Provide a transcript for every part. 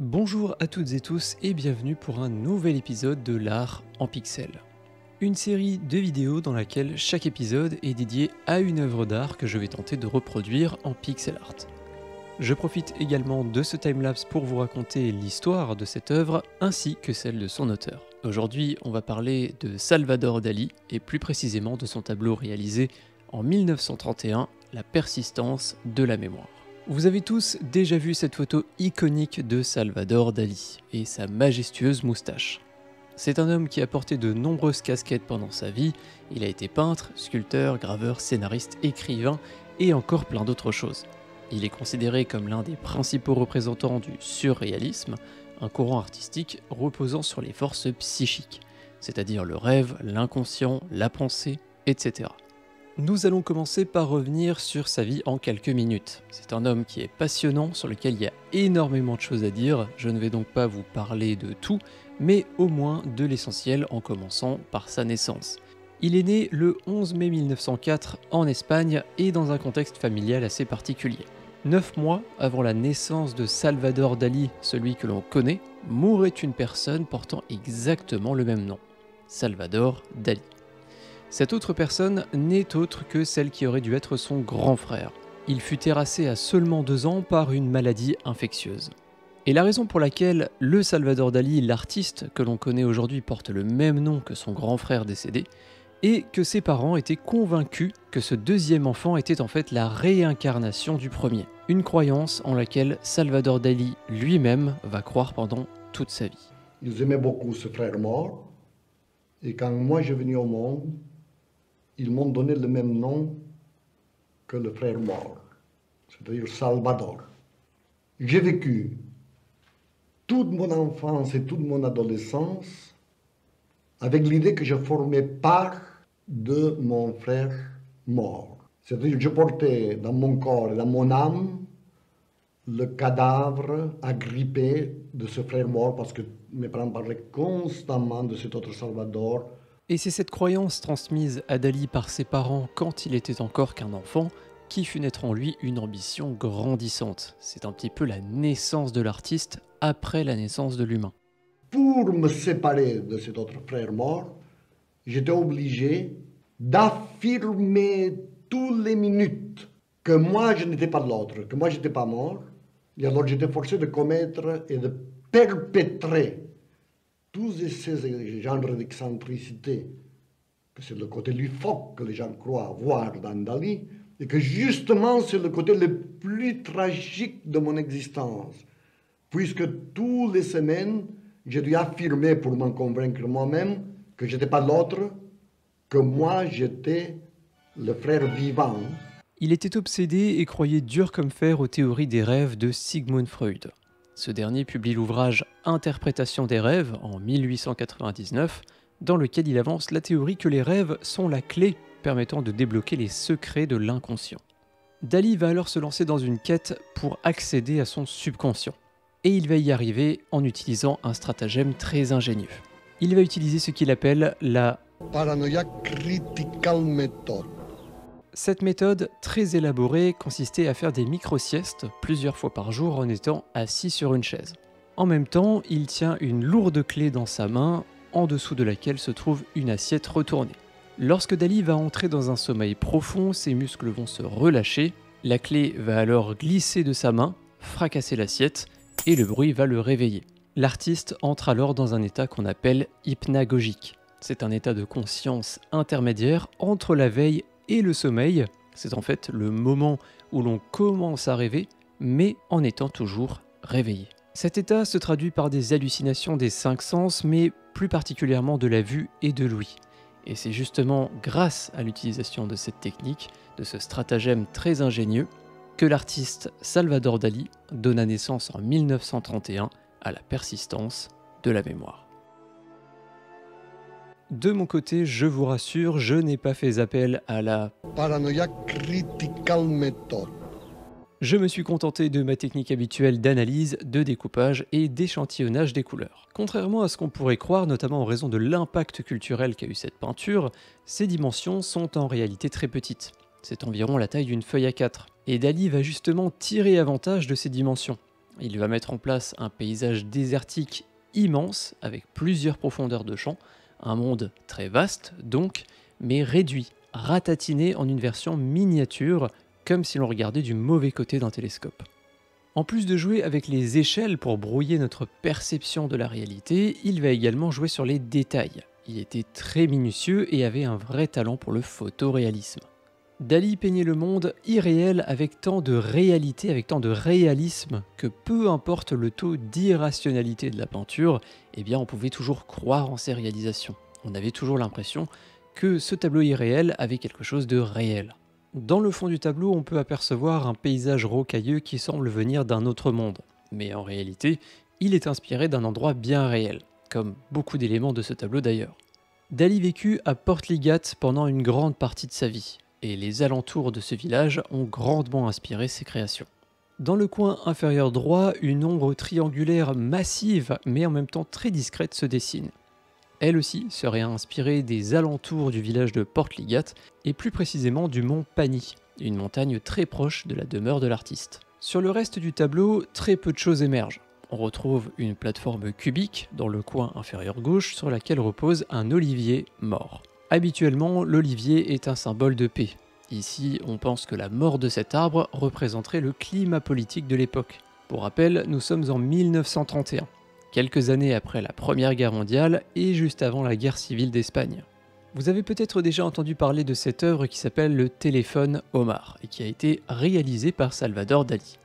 Bonjour à toutes et tous et bienvenue pour un nouvel épisode de l'art en pixels. Une série de vidéos dans laquelle chaque épisode est dédié à une œuvre d'art que je vais tenter de reproduire en pixel art. Je profite également de ce timelapse pour vous raconter l'histoire de cette œuvre ainsi que celle de son auteur. Aujourd'hui, on va parler de Salvador Dali et plus précisément de son tableau réalisé en 1931, La persistance de la mémoire. Vous avez tous déjà vu cette photo iconique de Salvador Dali et sa majestueuse moustache. C'est un homme qui a porté de nombreuses casquettes pendant sa vie, il a été peintre, sculpteur, graveur, scénariste, écrivain et encore plein d'autres choses. Il est considéré comme l'un des principaux représentants du surréalisme, un courant artistique reposant sur les forces psychiques, c'est-à-dire le rêve, l'inconscient, la pensée, etc. Nous allons commencer par revenir sur sa vie en quelques minutes. C'est un homme qui est passionnant, sur lequel il y a énormément de choses à dire, je ne vais donc pas vous parler de tout, mais au moins de l'essentiel en commençant par sa naissance. Il est né le 11 mai 1904 en Espagne et dans un contexte familial assez particulier. 9 mois avant la naissance de Salvador Dali, celui que l'on connaît, mourait une personne portant exactement le même nom, Salvador Dali. Cette autre personne n'est autre que celle qui aurait dû être son grand frère. Il fut terrassé à seulement 2 ans par une maladie infectieuse. Et la raison pour laquelle le Salvador Dali, l'artiste que l'on connaît aujourd'hui, porte le même nom que son grand frère décédé, est que ses parents étaient convaincus que ce deuxième enfant était en fait la réincarnation du premier. Une croyance en laquelle Salvador Dali lui-même va croire pendant toute sa vie. Ils aimaient beaucoup ce frère mort, et quand moi je venu au monde, ils m'ont donné le même nom que le frère mort, c'est-à-dire Salvador. J'ai vécu toute mon enfance et toute mon adolescence avec l'idée que je formais part de mon frère mort. C'est-à-dire que je portais dans mon corps et dans mon âme le cadavre agrippé de ce frère mort parce que mes parents parlaient constamment de cet autre Salvador. Et c'est cette croyance transmise à Dali par ses parents quand il était encore qu'un enfant qui fut naître en lui une ambition grandissante. C'est un petit peu la naissance de l'artiste après la naissance de l'humain. Pour me séparer de cet autre frère mort, j'étais obligé d'affirmer toutes les minutes que moi je n'étais pas de l'autre, que moi je n'étais pas mort. Et alors j'étais forcé de commettre et de perpétrer tous ces genres d'excentricité, que c'est le côté loufoque que les gens croient voir dans Dali, et que justement c'est le côté le plus tragique de mon existence, puisque toutes les semaines, j'ai dû affirmer pour m'en convaincre moi-même que je n'étais pas l'autre, que moi j'étais le frère vivant. Il était obsédé et croyait dur comme fer aux théories des rêves de Sigmund Freud. Ce dernier publie l'ouvrage Interprétation des rêves en 1899, dans lequel il avance la théorie que les rêves sont la clé permettant de débloquer les secrets de l'inconscient. Dali va alors se lancer dans une quête pour accéder à son subconscient. Et il va y arriver en utilisant un stratagème très ingénieux. Il va utiliser ce qu'il appelle la Paranoia critical method. Cette méthode, très élaborée, consistait à faire des micro-siestes plusieurs fois par jour en étant assis sur une chaise. En même temps, il tient une lourde clé dans sa main, en dessous de laquelle se trouve une assiette retournée. Lorsque Dali va entrer dans un sommeil profond, ses muscles vont se relâcher, la clé va alors glisser de sa main, fracasser l'assiette, et le bruit va le réveiller. L'artiste entre alors dans un état qu'on appelle hypnagogique. C'est un état de conscience intermédiaire entre la veille et le sommeil. C'est en fait le moment où l'on commence à rêver, mais en étant toujours réveillé. Cet état se traduit par des hallucinations des 5 sens, mais plus particulièrement de la vue et de l'ouïe. Et c'est justement grâce à l'utilisation de cette technique, de ce stratagème très ingénieux, que l'artiste Salvador Dali donna naissance en 1931 à la persistance de la mémoire. De mon côté, je vous rassure, je n'ai pas fait appel à la Paranoia critical method. Je me suis contenté de ma technique habituelle d'analyse, de découpage et d'échantillonnage des couleurs. Contrairement à ce qu'on pourrait croire, notamment en raison de l'impact culturel qu'a eu cette peinture, ses dimensions sont en réalité très petites. C'est environ la taille d'une feuille A4. Et Dali va justement tirer avantage de ces dimensions. Il va mettre en place un paysage désertique immense avec plusieurs profondeurs de champ, un monde très vaste donc, mais réduit, ratatiné en une version miniature, comme si l'on regardait du mauvais côté d'un télescope. En plus de jouer avec les échelles pour brouiller notre perception de la réalité, il va également jouer sur les détails. Il était très minutieux et avait un vrai talent pour le photoréalisme. Dali peignait le monde irréel avec tant de réalité, avec tant de réalisme, que peu importe le taux d'irrationalité de la peinture, eh bien on pouvait toujours croire en ses réalisations. On avait toujours l'impression que ce tableau irréel avait quelque chose de réel. Dans le fond du tableau, on peut apercevoir un paysage rocailleux qui semble venir d'un autre monde. Mais en réalité, il est inspiré d'un endroit bien réel, comme beaucoup d'éléments de ce tableau d'ailleurs. Dali vécut à Portligat pendant une grande partie de sa vie, et les alentours de ce village ont grandement inspiré ses créations. Dans le coin inférieur droit, une ombre triangulaire massive, mais en même temps très discrète, se dessine. Elle aussi serait inspirée des alentours du village de Portligat, et plus précisément du mont Pani, une montagne très proche de la demeure de l'artiste. Sur le reste du tableau, très peu de choses émergent. On retrouve une plateforme cubique dans le coin inférieur gauche sur laquelle repose un olivier mort. Habituellement, l'olivier est un symbole de paix. Ici, on pense que la mort de cet arbre représenterait le climat politique de l'époque. Pour rappel, nous sommes en 1931. Quelques années après la Première Guerre mondiale et juste avant la guerre civile d'Espagne. Vous avez peut-être déjà entendu parler de cette œuvre qui s'appelle Le téléphone Omar et qui a été réalisée par Salvador Dali.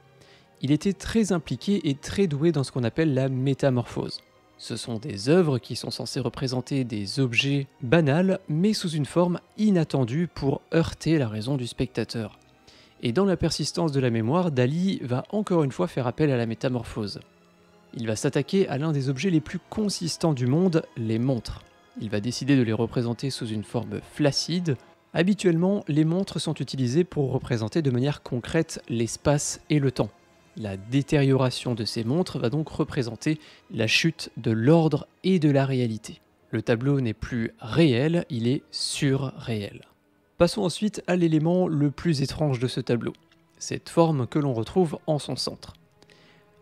Il était très impliqué et très doué dans ce qu'on appelle la métamorphose. Ce sont des œuvres qui sont censées représenter des objets banals mais sous une forme inattendue pour heurter la raison du spectateur. Et dans la persistance de la mémoire, Dali va encore une fois faire appel à la métamorphose. Il va s'attaquer à l'un des objets les plus consistants du monde, les montres. Il va décider de les représenter sous une forme flaccide. Habituellement, les montres sont utilisées pour représenter de manière concrète l'espace et le temps. La détérioration de ces montres va donc représenter la chute de l'ordre et de la réalité. Le tableau n'est plus réel, il est surréel. Passons ensuite à l'élément le plus étrange de ce tableau, cette forme que l'on retrouve en son centre.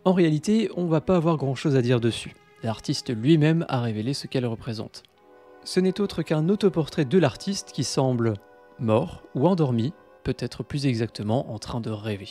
En réalité, on va pas avoir grand chose à dire dessus. L'artiste lui-même a révélé ce qu'elle représente. Ce n'est autre qu'un autoportrait de l'artiste qui semble mort ou endormi, peut-être plus exactement en train de rêver.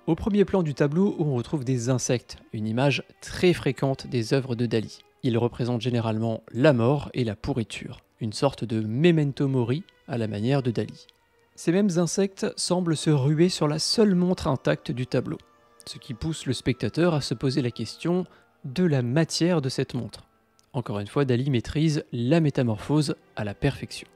Au premier plan du tableau, on retrouve des insectes, une image très fréquente des œuvres de Dali. Ils représentent généralement la mort et la pourriture, une sorte de memento mori à la manière de Dali. Ces mêmes insectes semblent se ruer sur la seule montre intacte du tableau, ce qui pousse le spectateur à se poser la question de la matière de cette montre. Encore une fois, Dali maîtrise la métamorphose à la perfection.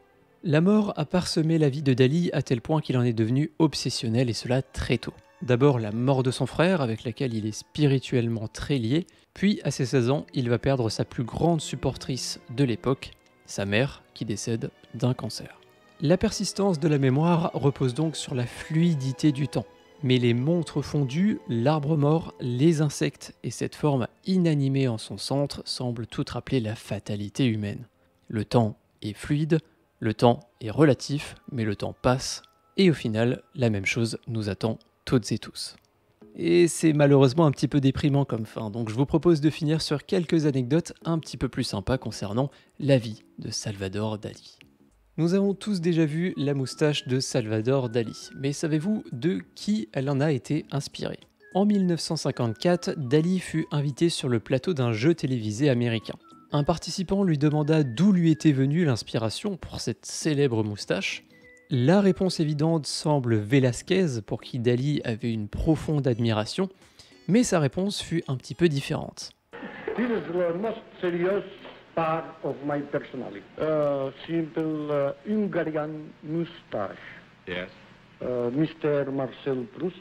La mort a parsemé la vie de Dali à tel point qu'il en est devenu obsessionnel et cela très tôt. D'abord la mort de son frère avec laquelle il est spirituellement très lié, puis à ses 16 ans, il va perdre sa plus grande supportrice de l'époque, sa mère qui décède d'un cancer. La persistance de la mémoire repose donc sur la fluidité du temps. Mais les montres fondues, l'arbre mort, les insectes et cette forme inanimée en son centre semblent toutes rappeler la fatalité humaine. Le temps est fluide, le temps est relatif, mais le temps passe, et au final, la même chose nous attend toutes et tous. Et c'est malheureusement un petit peu déprimant comme fin, donc je vous propose de finir sur quelques anecdotes un petit peu plus sympas concernant la vie de Salvador Dali. Nous avons tous déjà vu la moustache de Salvador Dali, mais savez-vous de qui elle en a été inspirée ? En 1954, Dali fut invité sur le plateau d'un jeu télévisé américain. Un participant lui demanda d'où lui était venue l'inspiration pour cette célèbre moustache. La réponse évidente semble Velázquez, pour qui Dali avait une profonde admiration, mais sa réponse fut un petit peu différente. Part of my personality. Simple Hungarian mustache. Yes. Mr. Marcel Proust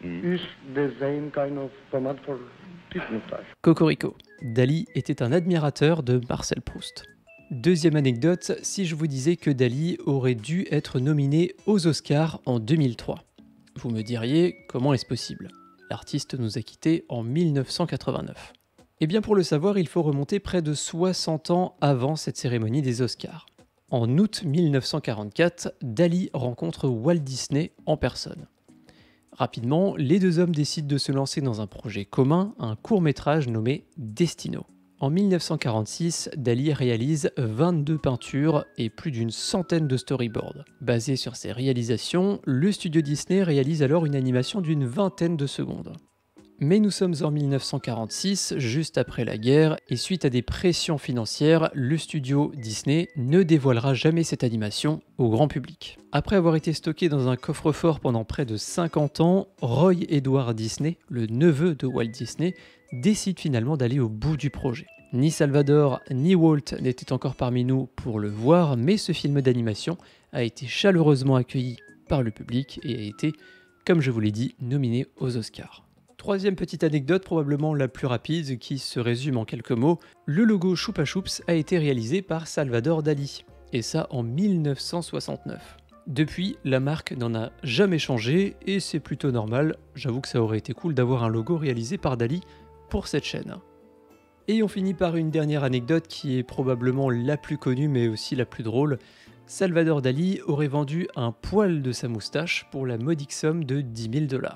use the same kind of pomade for this mustache. Cocorico. Dali était un admirateur de Marcel Proust. Deuxième anecdote, si je vous disais que Dali aurait dû être nominé aux Oscars en 2003. Vous me diriez, comment est-ce possible ? L'artiste nous a quittés en 1989. Eh bien pour le savoir, il faut remonter près de 60 ans avant cette cérémonie des Oscars. En août 1944, Dali rencontre Walt Disney en personne. Rapidement, les deux hommes décident de se lancer dans un projet commun, un court-métrage nommé Destino. En 1946, Dali réalise 22 peintures et plus d'une centaine de storyboards. Basé sur ses réalisations, le studio Disney réalise alors une animation d'une vingtaine de secondes. Mais nous sommes en 1946, juste après la guerre, et suite à des pressions financières, le studio Disney ne dévoilera jamais cette animation au grand public. Après avoir été stocké dans un coffre-fort pendant près de 50 ans, Roy Edward Disney, le neveu de Walt Disney, décide finalement d'aller au bout du projet. Ni Salvador ni Walt n'étaient encore parmi nous pour le voir, mais ce film d'animation a été chaleureusement accueilli par le public et a été, comme je vous l'ai dit, nominé aux Oscars. Troisième petite anecdote, probablement la plus rapide, qui se résume en quelques mots, le logo Choupa Choups a été réalisé par Salvador Dali, et ça en 1969. Depuis, la marque n'en a jamais changé, et c'est plutôt normal, j'avoue que ça aurait été cool d'avoir un logo réalisé par Dali pour cette chaîne. Et on finit par une dernière anecdote qui est probablement la plus connue mais aussi la plus drôle. Salvador Dali aurait vendu un poil de sa moustache pour la modique somme de 10 000 $.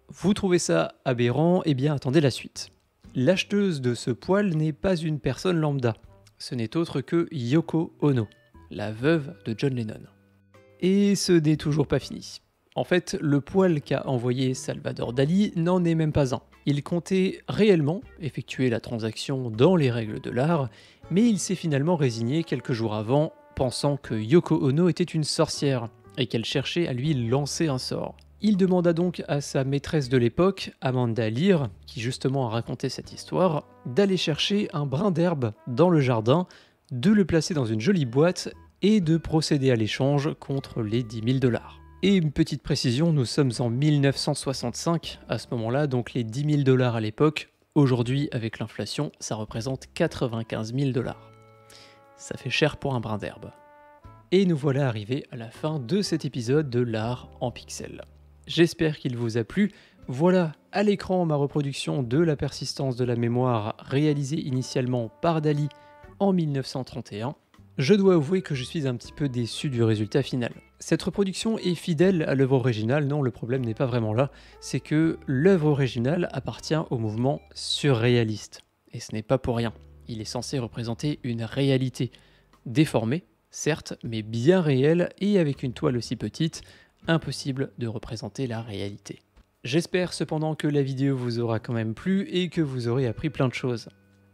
Vous trouvez ça aberrant? Eh bien attendez la suite. L'acheteuse de ce poil n'est pas une personne lambda. Ce n'est autre que Yoko Ono, la veuve de John Lennon. Et ce n'est toujours pas fini. En fait, le poil qu'a envoyé Salvador Dali n'en est même pas un. Il comptait réellement effectuer la transaction dans les règles de l'art, mais il s'est finalement résigné quelques jours avant, pensant que Yoko Ono était une sorcière et qu'elle cherchait à lui lancer un sort. Il demanda donc à sa maîtresse de l'époque, Amanda Lear, qui justement a raconté cette histoire, d'aller chercher un brin d'herbe dans le jardin, de le placer dans une jolie boîte et de procéder à l'échange contre les 10 000 $. Et une petite précision, nous sommes en 1965 à ce moment-là, donc les 10 000 $ à l'époque, aujourd'hui avec l'inflation, ça représente 95 000 $. Ça fait cher pour un brin d'herbe. Et nous voilà arrivés à la fin de cet épisode de l'art en pixels. J'espère qu'il vous a plu. Voilà à l'écran ma reproduction de La persistance de la mémoire réalisée initialement par Dali en 1931. Je dois avouer que je suis un petit peu déçu du résultat final. Cette reproduction est fidèle à l'œuvre originale, non, le problème n'est pas vraiment là, c'est que l'œuvre originale appartient au mouvement surréaliste. Et ce n'est pas pour rien. Il est censé représenter une réalité, déformée, certes, mais bien réelle et avec une toile aussi petite, impossible de représenter la réalité. J'espère cependant que la vidéo vous aura quand même plu et que vous aurez appris plein de choses.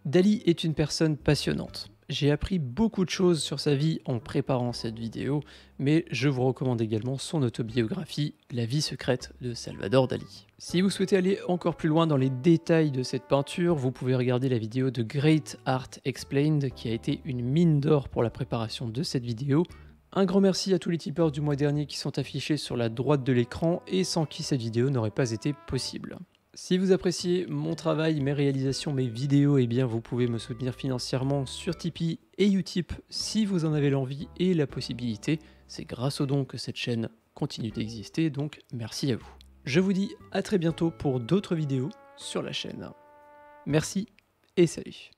Dali est une personne passionnante. J'ai appris beaucoup de choses sur sa vie en préparant cette vidéo, mais je vous recommande également son autobiographie, La vie secrète de Salvador Dali. Si vous souhaitez aller encore plus loin dans les détails de cette peinture, vous pouvez regarder la vidéo de Great Art Explained qui a été une mine d'or pour la préparation de cette vidéo. Un grand merci à tous les tipeurs du mois dernier qui sont affichés sur la droite de l'écran et sans qui cette vidéo n'aurait pas été possible. Si vous appréciez mon travail, mes réalisations, mes vidéos, eh bien vous pouvez me soutenir financièrement sur Tipeee et Utip si vous en avez l'envie et la possibilité. C'est grâce aux dons que cette chaîne continue d'exister, donc merci à vous. Je vous dis à très bientôt pour d'autres vidéos sur la chaîne. Merci et salut.